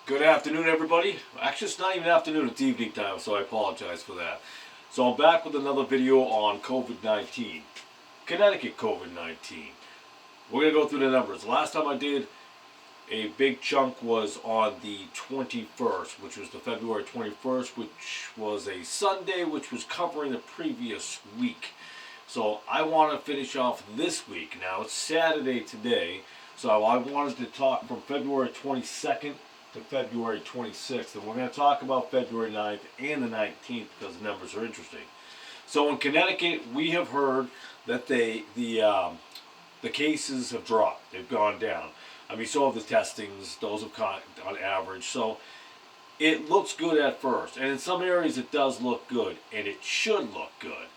Good afternoon, everybody. Actually, it's not even afternoon, it's evening time, so I apologize for that. So I'm back with another video on COVID-19. Connecticut COVID-19. We're going to go through the numbers. The last time I did a big chunk was on the 21st, which was the February 21st, which was a Sunday, which was covering the previous week. So I want to finish off this week. Now, it's Saturday today, so I wanted to talk from February 22nd to February 26th, and we're going to talk about February 9th and the 19th because the numbers are interesting. So in Connecticut, we have heard that the cases have dropped. They've gone down. I mean, so have the testings. Those have gone on average. So it looks good at first, and in some areas it does look good, and it should look good.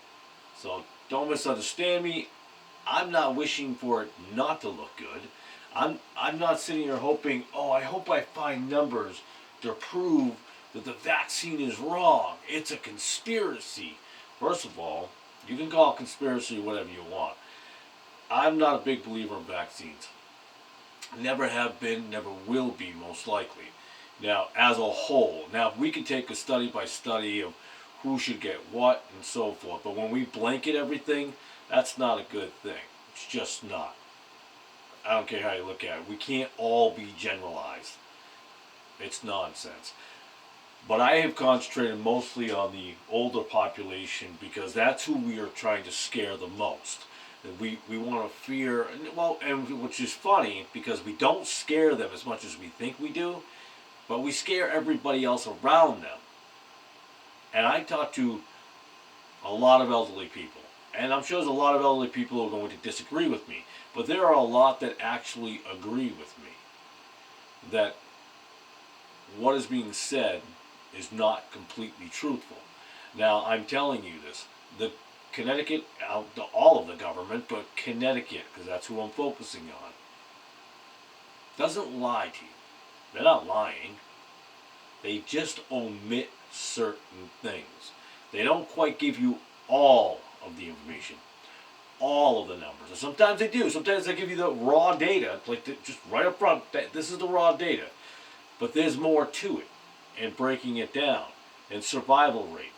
So don't misunderstand me. I'm not wishing for it not to look good. I'm not sitting here hoping, I hope I find numbers to prove that the vaccine is wrong. It's a conspiracy. First of all, you can call it conspiracy whatever you want. I'm not a big believer in vaccines. Never have been, never will be, most likely. Now, as a whole, now we can take a study by study of who should get what and so forth, but when we blanket everything, that's not a good thing. It's just not. I don't care how you look at it. We can't all be generalized. It's nonsense. But I have concentrated mostly on the older population because that's who we are trying to scare the most. And we want to fear, and which is funny because we don't scare them as much as we think we do, but we scare everybody else around them. And I talk to a lot of elderly people, and I'm sure there's a lot of elderly people who are going to disagree with me, but there are a lot that actually agree with me that what is being said is not completely truthful. Now, I'm telling you this. The Connecticut, all of the government, but Connecticut, because that's who I'm focusing on, doesn't lie to you. They're not lying. They just omit certain things. They don't quite give you all of the information, all of the numbers. And sometimes they do. Sometimes they give you the raw data, just right up front, this is the raw data. But there's more to it, and breaking it down, and survival rate.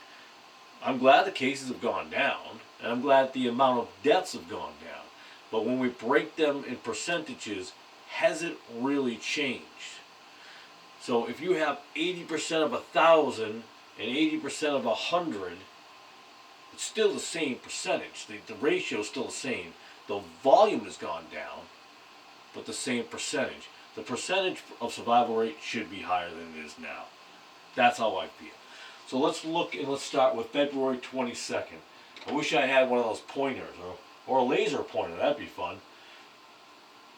I'm glad the cases have gone down, and I'm glad the amount of deaths have gone down. But when we break them in percentages, has it really changed? So if you have 80% of 1,000 and 80% of 100, it's still the same percentage. The ratio is still the same. The volume has gone down, but the same percentage. The percentage of survival rate should be higher than it is now. That's how I feel. So let's look and let's start with February 22nd. I wish I had one of those pointers or a laser pointer. That'd be fun.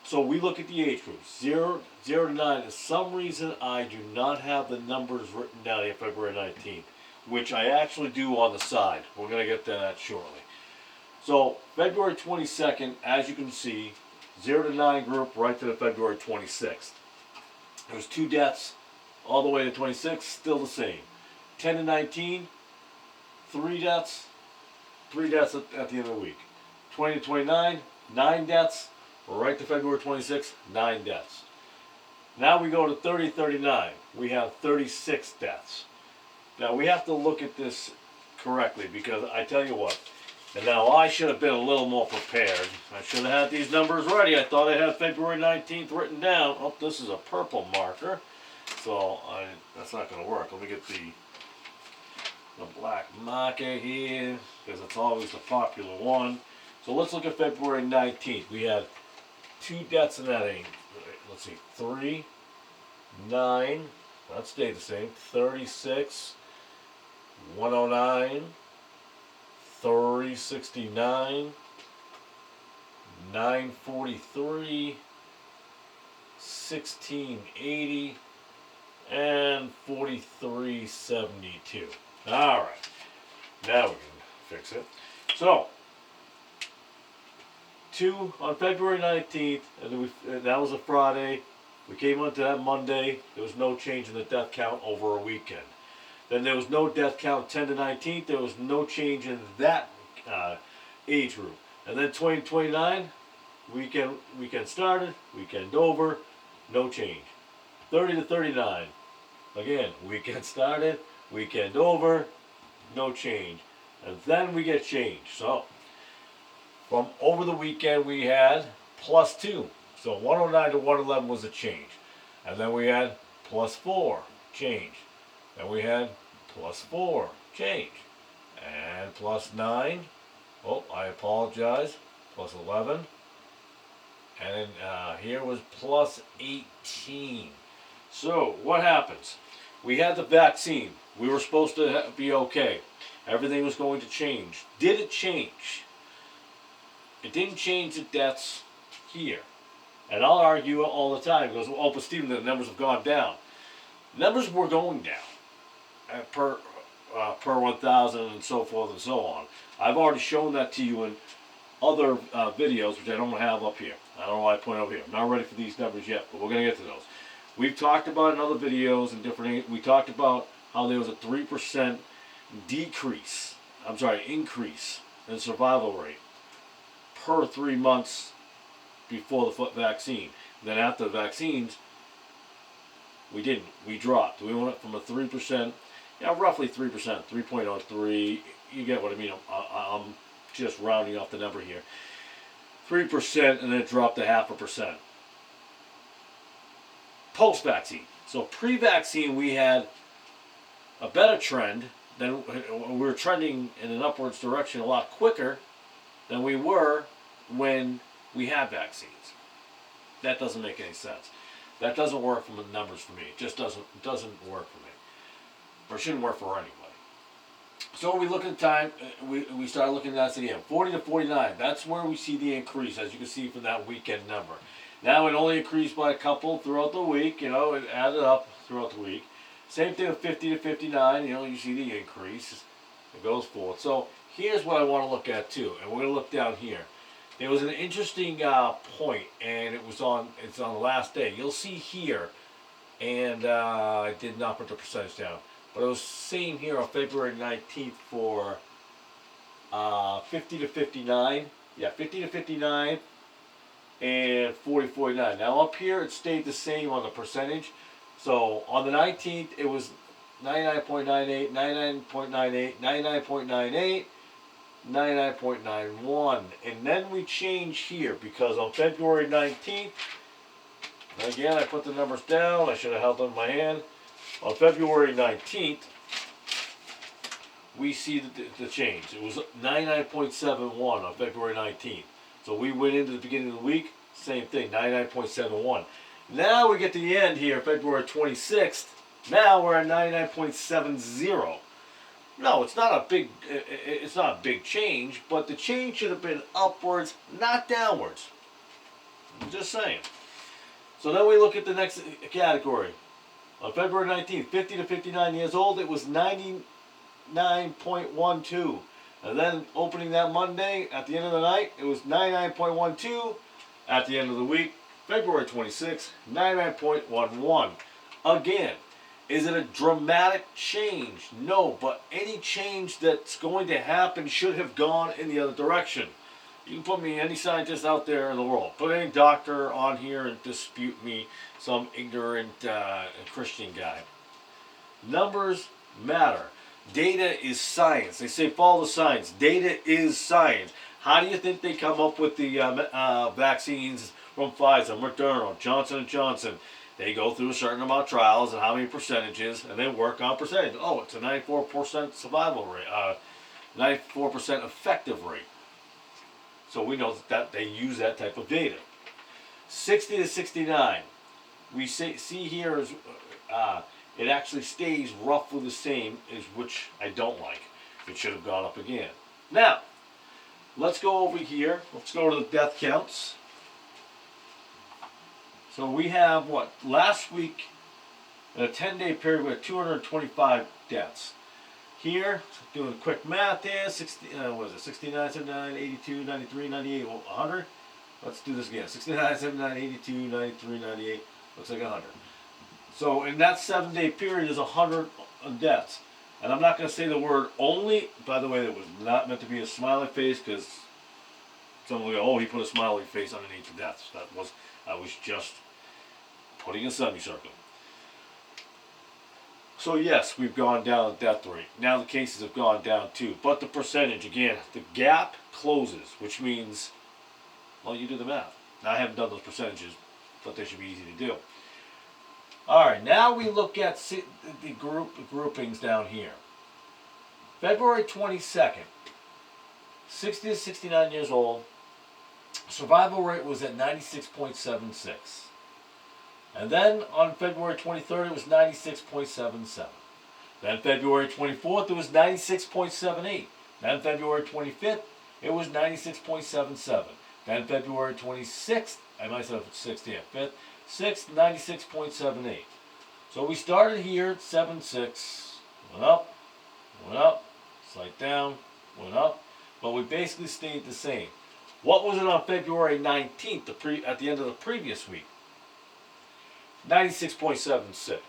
So we look at the age groups, 0 to 9. For some reason, I do not have the numbers written down here February 19th, which I actually do on the side. We're going to get to that shortly. So February 22nd, as you can see, 0 to 9 group right to the February 26th. There's 2 deaths all the way to 26, still the same. 10 to 19, 3 deaths, 3 deaths at the end of the week. 20 to 29, 9 deaths, right to February 26th, 9 deaths. Now we go to 30 to 39, we have 36 deaths. Now we have to look at this correctly because I tell you what, and now I should have been a little more prepared. I should have had these numbers ready. I thought I had February 19th written down. Oh, this is a purple marker, so that's not going to work. Let me get the black marker here because it's always the popular one. So let's look at February 19th. We had 2 deaths in that age. Let's see, 3, 9, that stayed the same, 36, 109, 369, 943, 1680, and 4372. Alright, now we can fix it. So, 2 on February 19th, and that was a Friday. We came onto that Monday. There was no change in the death count over a weekend. Then there was no death count 10 to 19th. There was no change in that age group. And then 20 to 29, weekend started, weekend over, no change. 30 to 39, Again, weekend started, weekend over, no change. And then we get change. So, from over the weekend we had +2. So 109 to 111 was a change. And then we had +4, change. Then we had +4, change. And +9, oh, I apologize, +11. And then here was +18. So what happens? We had the vaccine. We were supposed to be okay. Everything was going to change. Did it change? It didn't change the deaths here. And I'll argue all the time. He goes, oh, but Stephen, the numbers have gone down. Numbers were going down per 1,000 and so forth and so on. I've already shown that to you in other videos, which I don't have up here. I don't know why I point over here. I'm not ready for these numbers yet, but we're going to get to those. We've talked about in other videos and different. We talked about how there was a 3% increase in survival rate per 3 months before the vaccine. Then after the vaccines, we didn't. We dropped. We went from a 3%, roughly 3%, 3.03. You get what I mean. I'm just rounding off the number here. 3%, and then it dropped to 0.5%. Post-vaccine. So pre-vaccine, we had a better trend. Then we were trending in an upwards direction a lot quicker than we were when we had vaccines. That doesn't make any sense. That doesn't work from the numbers for me. It just doesn't work for me. Or it shouldn't work for anybody. So when we look at the time, we started looking at that 40 to 49. That's where we see the increase, as you can see from that weekend number. Now it only increased by a couple throughout the week. It added up throughout the week. Same thing with 50 to 59. You see the increase. It goes forth. So here's what I want to look at too, and we're going to look down here. There was an interesting point, and it's on the last day. You'll see here, and I did not put the percentage down, but it was same here on February 19th for 50 to 59. Yeah, 50 to 59 and 40 to 49. Now up here it stayed the same on the percentage. So on the 19th it was 99.98, 99.98, 99.98, 99.91, and then we change here because on February 19th, again I put the numbers down, I should have held them in my hand. On February 19th, we see the change. It was 99.71 on February 19th. So we went into the beginning of the week, same thing, 99.71. Now we get to the end here, February 26th. Now we're at 99.70. No, it's not a big change, but the change should have been upwards, not downwards. I'm just saying. So then we look at the next category. On February 19th, 50 to 59 years old, it was 99.12. And then opening that Monday, at the end of the night, it was 99.12. At the end of the week, February 26th, 99.11. Again, is it a dramatic change? No, but any change that's going to happen should have gone in the other direction. You can put me any scientist out there in the world. Put any doctor on here and dispute me, some ignorant Christian guy. Numbers matter. Data is science. They say follow the science. Data is science. How do you think they come up with the vaccines from Pfizer, Moderna, Johnson & Johnson? They go through a certain amount of trials and how many percentages, and they work on percentage. Oh, it's a 94% survival rate, 94% effective rate. So we know that they use that type of data. 60 to 69, we see here is it actually stays roughly the same, which I don't like. It should have gone up again. Now, let's go over here. Let's go to the death counts. So we have last week, in a 10-day period, we had 225 deaths. Here, doing quick math here, 69, 79, 82, 93, 98, 100. Let's do this again. 69, 79, 82, 93, 98. Looks like 100. So in that 7-day period, there's 100 deaths. And I'm not going to say the word only. By the way, that was not meant to be a smiley face, because someone will go, oh, he put a smiley face underneath the deaths. I was just putting a semicircle. So yes, we've gone down the death rate. Now the cases have gone down too. But the percentage, again, the gap closes, which means, well, you do the math. Now I haven't done those percentages, but they should be easy to do. All right, now we look at the groupings down here. February 22nd, 60 to 69 years old, survival rate was at 96.76. And then on February 23rd, it was 96.77. Then February 24th, it was 96.78. Then February 25th, it was 96.77. Then February 26th, I might say 6th, yeah, 5th, 6th, 96.78. So we started here at 7.6, went up, slight down, went up, but we basically stayed the same. What was it on February 19th, at the end of the previous week? 96.76.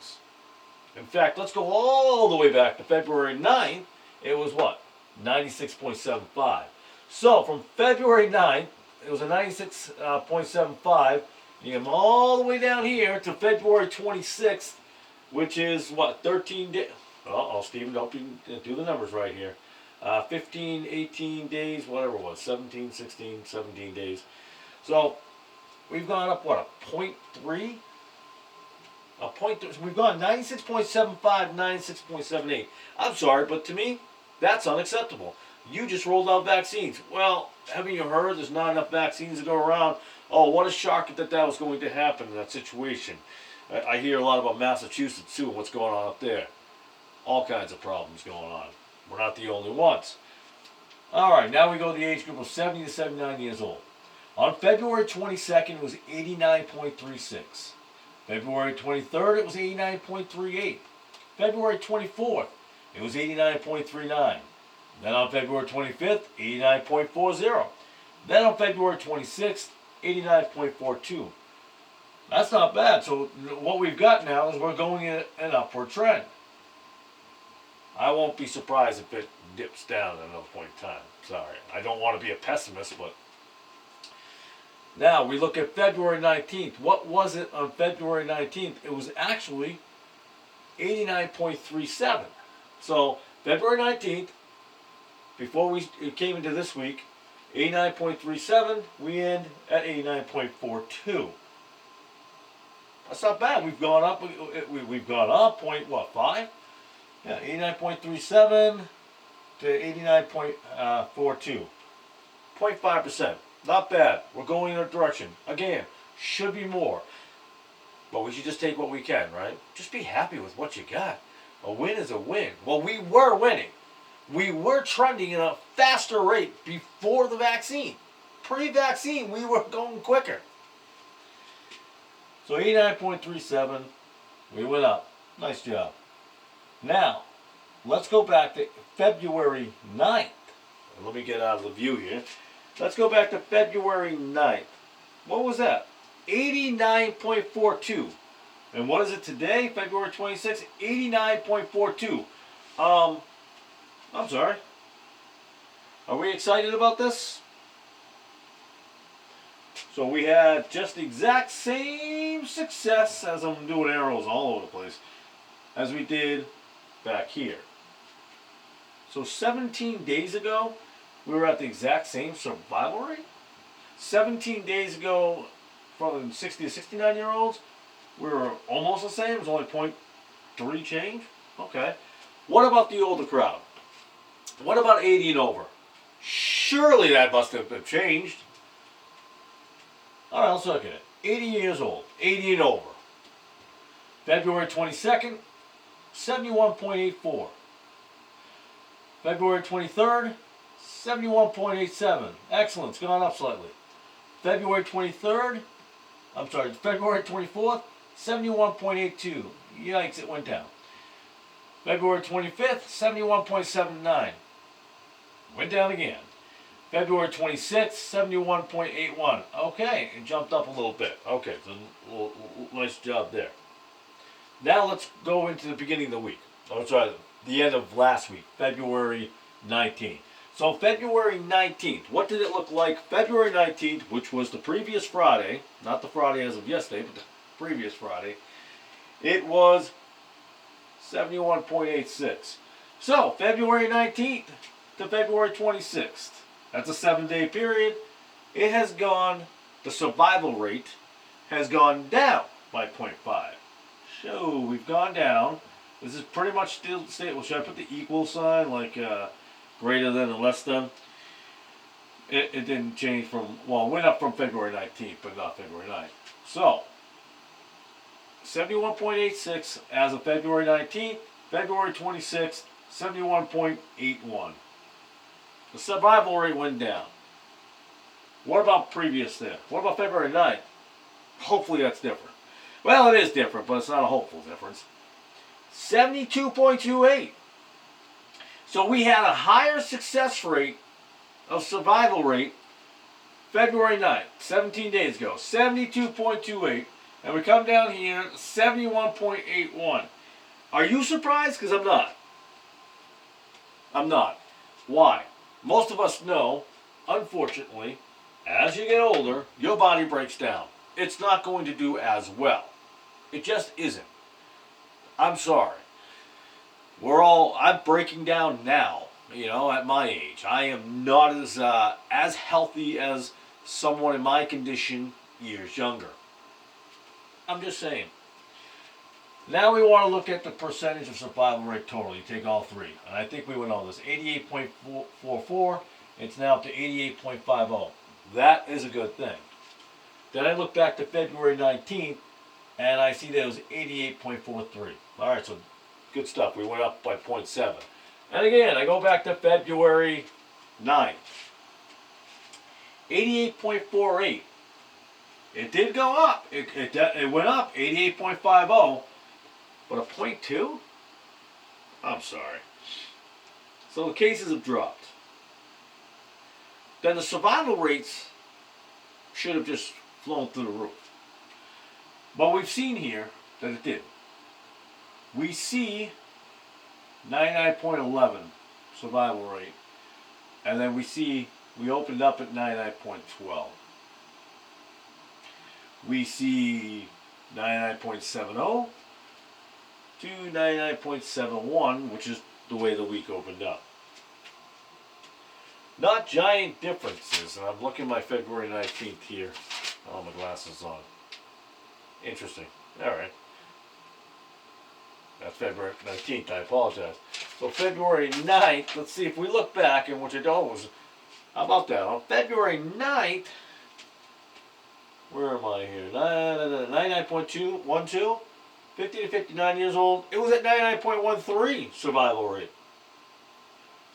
In fact, let's go all the way back to February 9th. It was what? 96.75. So from February 9th, it was a 96.75. You come all the way down here to February 26th, which is what? 13 days. Oh, Stephen, help you do the numbers right here. 15, 18 days, whatever it was. 17, 16, 17 days. So we've gone up, what, a 0.3? We've gone 96.75, 96.78. I'm sorry, but to me, that's unacceptable. You just rolled out vaccines. Well, haven't you heard there's not enough vaccines to go around? Oh, what a shock that was going to happen in that situation. I hear a lot about Massachusetts, too, and what's going on up there. All kinds of problems going on. We're not the only ones. All right, now we go to the age group of 70 to 79 years old. On February 22nd, it was 89.36. February 23rd, it was 89.38. February 24th, it was 89.39. Then on February 25th, 89.40. Then on February 26th, 89.42. That's not bad. So what we've got now is we're going in an upward trend. I won't be surprised if it dips down at another point in time. Sorry. I don't want to be a pessimist, but now we look at February 19th. What was it on February 19th? It was actually 89.37. So February 19th, before we came into this week, 89.37, we end at 89.42. That's not bad. We've gone up. We've gone up 5? Yeah, 89.37 to 89.42. 0.5%. Not bad. We're going in a direction. Again, should be more. But we should just take what we can, right? Just be happy with what you got. A win is a win. Well, we were winning. We were trending at a faster rate before the vaccine. Pre-vaccine, we were going quicker. So 89.37, we went up. Nice job. Now, let's go back to February 9th. Let me get out of the view here. Let's go back to February 9th. What was that? 89.42. And what is it today, February 26th? 89.42. I'm sorry. Are we excited about this? So we had just the exact same success, as I'm doing arrows all over the place, as we did back here. So 17 days ago, we were at the exact same survival rate. 17 days ago, from 60 to 69 year olds, we were almost the same. It was only 0.3 change. Okay. What about the older crowd? What about 80 and over? Surely that must have changed. All right, let's look at it. 80 years old, 80 and over. February 22nd, 71.84. February 23rd, 71.87. Excellent, it's gone up slightly. February 24th, 71.82. Yikes, it went down. February 25th, 71.79. Went down again. February 26th, 71.81. Okay, it jumped up a little bit. Okay, so nice job there. Now let's go into the beginning of the week. Oh, sorry, the end of last week, February 19th. So February 19th, what did it look like February 19th, which was the previous Friday, not the Friday as of yesterday, but the previous Friday? It was 71.86. So, February 19th to February 26th. That's a 7-day period. It has gone, the survival rate has gone down by 0.5. So, we've gone down. This is pretty much still stable. Should I put the equal sign, like greater than and less than? It didn't change from, well, it went up from February 19th, but not February 9th. So, 71.86 as of February 19th, February 26th, 71.81. The survival rate went down. What about previous then? What about February 9th? Hopefully that's different. Well, it is different, but it's not a hopeful difference. 72.28. So we had a higher success rate of survival rate February 9th, 17 days ago, 72.28. And we come down here, 71.81. Are you surprised? Because I'm not. I'm not. Why? Most of us know, unfortunately, as you get older, your body breaks down. It's not going to do as well. It just isn't. I'm sorry. I'm breaking down now, at my age. I am not as healthy as someone in my condition years younger. I'm just saying. Now we want to look at the percentage of survival rate total. You take all three. And I think we went over this. 88.44. It's now up to 88.50. That is a good thing. Then I look back to February 19th, and I see that it was 88.43. All right, so good stuff. We went up by 0.7. And again, I go back to February 9th. 88.48. It did go up. It went up 88.50, but a 0.2? I'm sorry. So the cases have dropped. Then the survival rates should have just flown through the roof. But we've seen here that it didn't. We see 99.11 survival rate, and then we opened up at 99.12. We see 99.70 to 99.71, which is the way the week opened up. Not giant differences, and I'm looking at my February 19th here. Oh, my glasses on. Interesting. All right. That's February 19th, I apologize. So February 9th, let's see if we look back, and which I don't was, how about that? On February 9th, where am I here? 99.12, 50 to 59 years old. It was at 99.13 survival rate.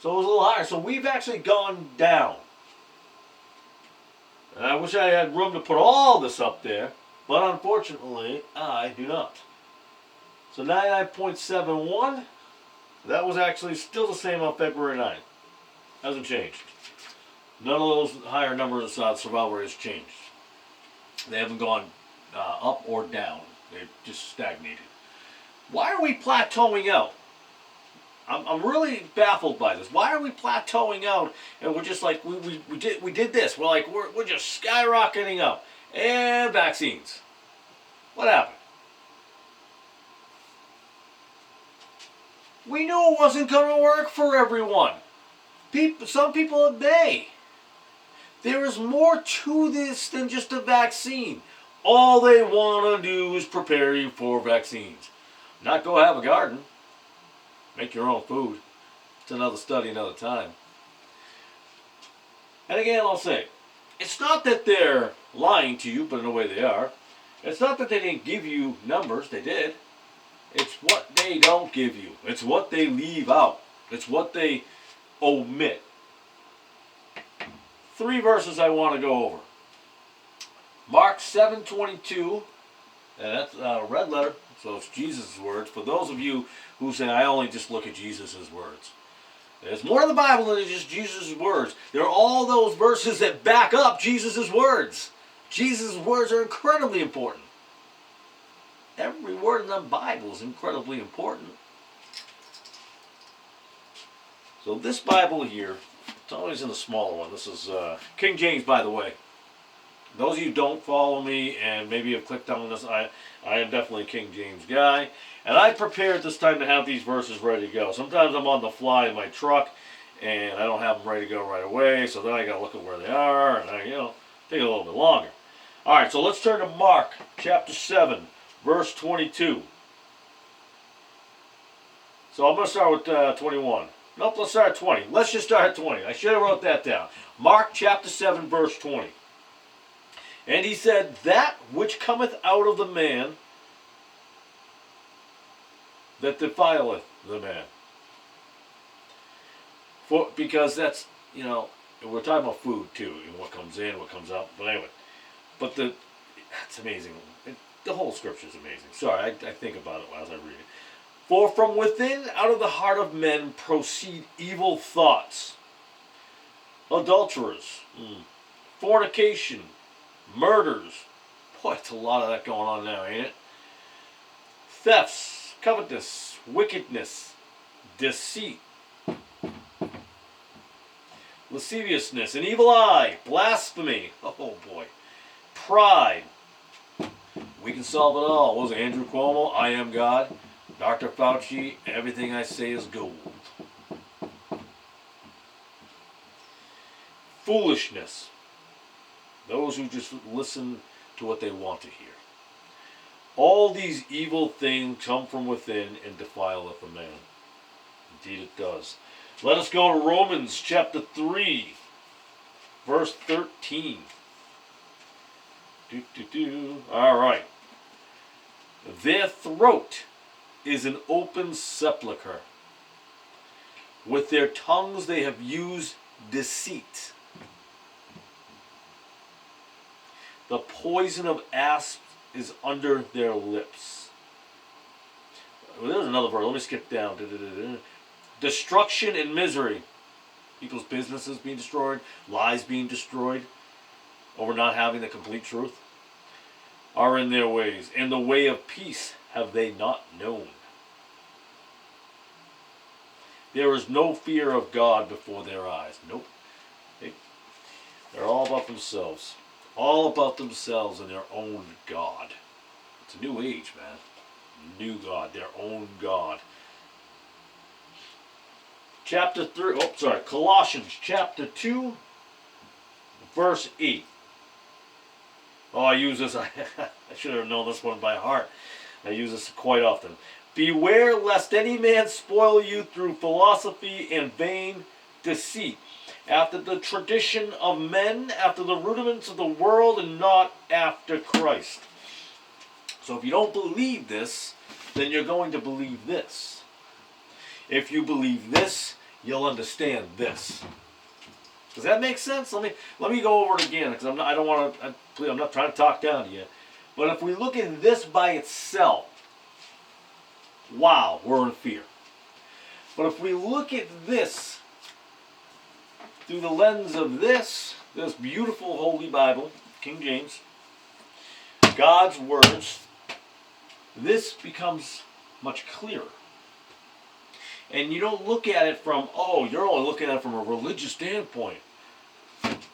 So it was a little higher. So we've actually gone down. And I wish I had room to put all this up there, but unfortunately, I do not. So 99.71, that was actually still the same on February 9th. Hasn't changed. None of those higher numbers survival rates changed. They haven't gone up or down. They've just stagnated. Why are we plateauing out? I'm really baffled by this. Why are we plateauing out and we're just like, we did this. We're just skyrocketing up. And vaccines. What happened? We knew it wasn't going to work for everyone. Some people obey. There is more to this than just a vaccine. All they want to do is prepare you for vaccines. Not go have a garden. Make your own food. It's another study, another time. And again, I'll say, it's not that they're lying to you, but in a way they are. It's not that they didn't give you numbers. They did. It's what they don't give you. It's what they leave out. It's what they omit. 3 verses I want to go over. Mark 7:22, and that's a red letter, so it's Jesus' words. For those of you who say, I only just look at Jesus' words. There's more in the Bible than just Jesus' words. There are all those verses that back up Jesus' words. Jesus' words are incredibly important. Every word in the Bible is incredibly important. So this Bible here, it's always in the smaller one. This is King James, by the way. those of you who don't follow me and maybe have clicked on this, I am definitely a King James guy. And I prepared this time to have these verses ready to go. Sometimes I'm on the fly in my truck and I don't have them ready to go right away, so then I got to look at where they are, and I, take a little bit longer. All right, so let's turn to Mark chapter 7, verse 22. So I'm going to start with 21. Nope, let's start at 20. Let's just start at 20. I should have wrote that down. Mark chapter 7, verse 20. And he said, that which cometh out of the man, that defileth the man. Because that's, we're talking about food too, and what comes in, what comes out. But anyway, it's amazing. The whole scripture is amazing. Sorry, I think about it as I read it. For from within, out of the heart of men, proceed evil thoughts, adulterers, fornication, murders. Boy, it's a lot of that going on now, ain't it? Thefts, covetousness, wickedness, deceit, lasciviousness, an evil eye, blasphemy. Oh boy. Pride. We can solve it all. What was it, Andrew Cuomo? I am God. Dr. Fauci, everything I say is gold. Foolishness. Those who just listen to what they want to hear. All these evil things come from within and defileth a man. Indeed it does. Let us go to Romans chapter 3, verse 13. All right. Their throat is an open sepulchre. With their tongues they have used deceit. The poison of asps is under their lips. Well, there's another verse. Let me skip down. Destruction and misery. People's businesses being destroyed. Lies being destroyed. Over not having the complete truth. Are in their ways. And the way of peace have they not known. There is no fear of God before their eyes. Nope. They're all about themselves. All about themselves and their own God. It's a new age, man. New God. Their own God. Colossians chapter 2, verse 8. Oh, I use this. I should have known this one by heart. I use this quite often. Beware lest any man spoil you through philosophy and vain deceit, after the tradition of men, after the rudiments of the world, and not after Christ. So if you don't believe this, then you're going to believe this. If you believe this, you'll understand this. Does that make sense? Let me go over it again, because I'm not trying to talk down to you. But if we look at this by itself, wow, we're in fear. But if we look at this through the lens of this beautiful Holy Bible, King James, God's words, this becomes much clearer. And you don't look at it from, you're only looking at it from a religious standpoint.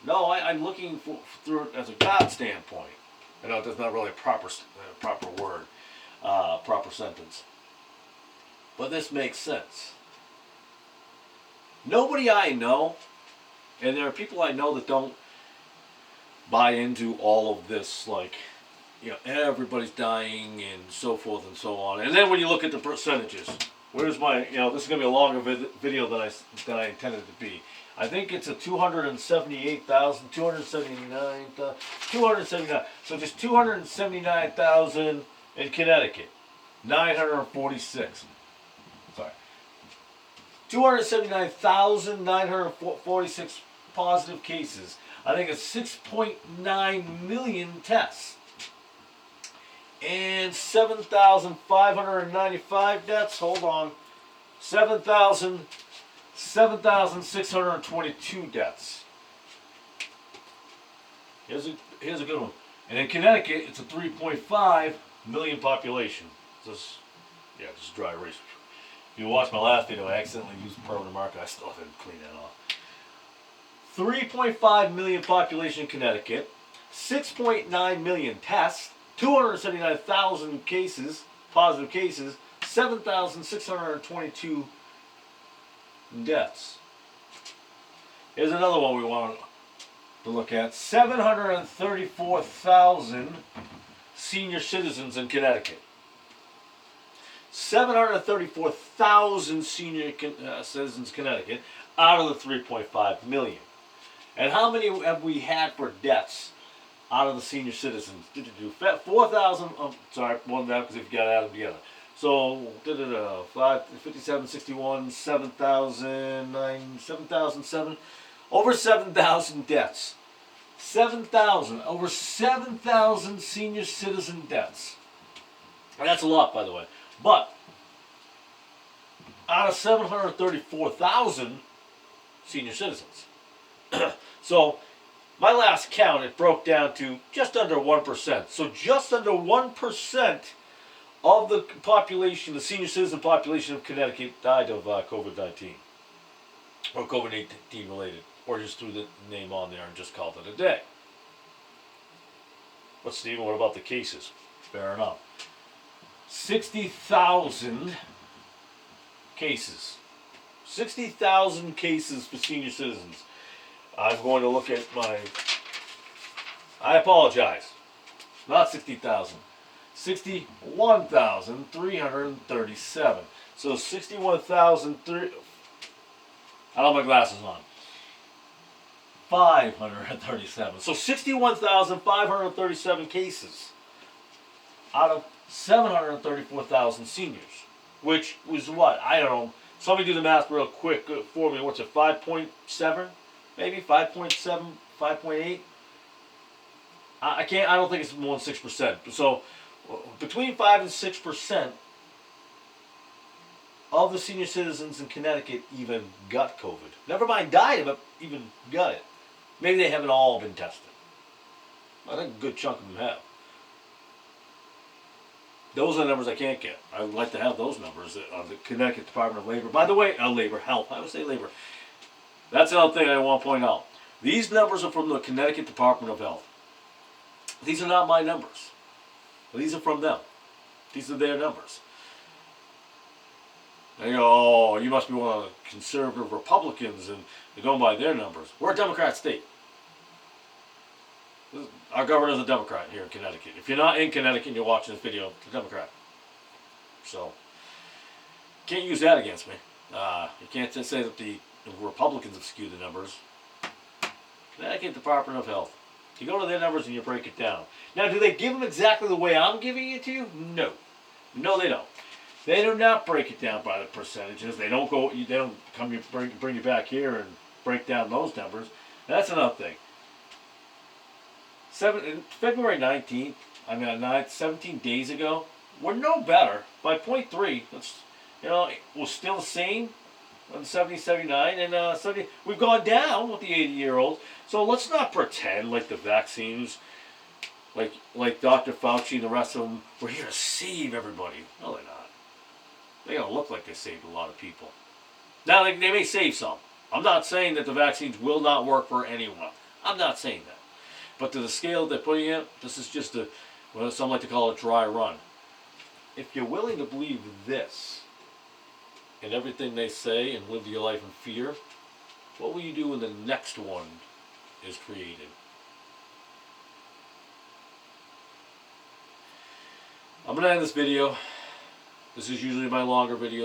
No, I'm looking through it as a God standpoint. I know that's not really a proper word, proper sentence. But this makes sense. Nobody I know, and there are people I know that don't buy into all of this, like, everybody's dying and so forth and so on. And then when you look at the percentages, where's my, this is going to be a longer video than I intended it to be. I think it's a 279. So just 279,000 in Connecticut. 946. Sorry. 279,946 positive cases. I think it's 6.9 million tests. And 7,595 deaths. Hold on. 7,622 deaths. Here's a good one. And in Connecticut, it's a 3.5 million population. Just dry erase. If you watched my last video, I accidentally used permanent marker. I still haven't cleaned that off. 3.5 million population in Connecticut. 6.9 million tests, 279,000 cases, positive cases, 7,622 deaths. Here's another one we want to look at. 734,000 senior citizens in Connecticut. 734,000 senior citizens in Connecticut out of the 3.5 million. And how many have we had for deaths out of the senior citizens? 4,000, sorry, more than that because if you got to add them together. So, 57, 61, 7,000, 7,007, over 7,000 deaths. 7,000, over 7,000 senior citizen deaths. And that's a lot, by the way. But, out of 734,000 senior citizens. So, my last count, it broke down to just under 1%. So, just under 1% of the population, the senior citizen population of Connecticut, died of COVID-19. Or COVID-19 related. Or just threw the name on there and just called it a day. But Stephen, what about the cases? Fair enough. 60,000 cases. 60,000 cases for senior citizens. I'm going to look at my... I apologize. Not 60,000. 61,337. So 61,003... I don't have my glasses on. 537. So 61,537 cases out of 734,000 seniors, which was what? I don't know. Somebody do the math real quick for me. What's it? 5.7? Maybe 5.7, 5.8? I can't. I don't think it's more than 6%. So between 5 and 6% of the senior citizens in Connecticut even got COVID. Never mind died of it, even got it. Maybe they haven't all been tested. I think a good chunk of them have. Those are the numbers I can't get. I would like to have those numbers of the Connecticut Department of Labor. By the way, Labor, Health. I would say Labor. That's another thing I want to point out. These numbers are from the Connecticut Department of Health. These are not my numbers. These are from them. These are their numbers. They go, oh, you must be one of the conservative Republicans and they're going by their numbers. We're a Democrat state. Our governor's a Democrat here in Connecticut. If you're not in Connecticut and you're watching this video, it's a Democrat. So, can't use that against me. You can't just say that the Republicans have skewed the numbers. Connecticut Department of Health. You go to their numbers and you break it down. Now, do they give them exactly the way I'm giving it to you? No. No, they don't. They do not break it down by the percentages. They don't go. They don't come. Bring you back here and break down those numbers. That's another thing. February 19th. 17 days ago. We're no better by 0.3. We're still the same on 70, 79, and 70. We've gone down with the 80-year-olds. So let's not pretend like the vaccines, like Dr. Fauci and the rest of them, we're here to save everybody. No, they're not. They're going to look like they saved a lot of people. Now, they may save some. I'm not saying that the vaccines will not work for anyone. I'm not saying that. But to the scale they're putting it, this is just some like to call it a dry run. If you're willing to believe this and everything they say and live your life in fear, what will you do when the next one is created? I'm going to end this video. This is usually my longer video.